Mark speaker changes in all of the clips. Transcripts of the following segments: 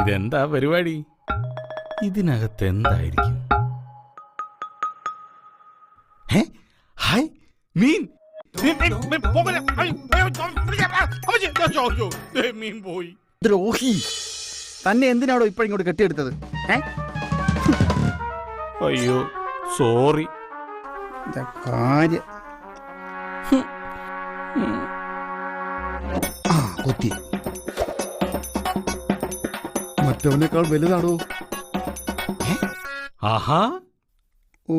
Speaker 1: ഇതെന്താ പരിപാടി? ഇതിനകത്ത് എന്തായിരിക്കും? ഹായ്, മീൻ! മീൻ പോയി.
Speaker 2: ദ്രോഹി, തന്നെ എന്തിനാണോ ഇപ്പോഴിങ്ങോട്ട് കെട്ടിയെടുത്തത്?
Speaker 1: അയ്യോ, സോറി.
Speaker 2: കാര്യം കുത്തി മറ്റവനേക്കാൾ വലുതാണോ?
Speaker 1: ആഹാ,
Speaker 2: ഓ,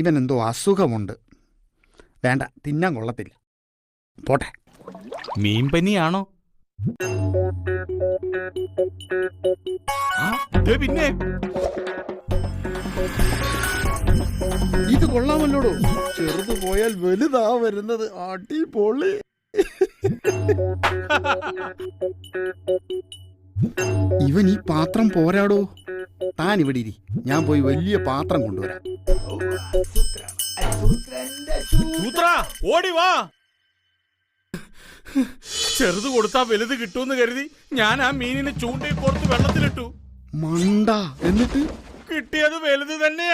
Speaker 2: ഇവനെന്തോ അസുഖമുണ്ട്. വേണ്ട, തിന്നാൻ കൊള്ളത്തില്ല. പോട്ടെ.
Speaker 1: മീൻപനിയാണോ? പിന്നെ
Speaker 2: ഇത് കൊള്ളാമല്ലോടോ. ചെറുത് പോയാൽ വലുതാ വരുന്നത്. അടിപൊളി. ഇവൻ ഈ പാത്രം പോരാടോ. താൻ ഇവിടെ ഇരി, ഞാൻ പോയി വലിയ പാത്രം കൊണ്ടുവരാം.
Speaker 1: ഓടി വാ. ചെറുത് കൊടുത്താ വലുത് കിട്ടൂന്ന് കരുതി ഞാൻ ആ മീനിനെ ചൂണ്ടയിൽ കോർത്ത് വെള്ളത്തിലിട്ടു.
Speaker 2: മണ്ട. എന്നിട്ട്
Speaker 1: കിട്ടിയത് വലുത് തന്നെയാ.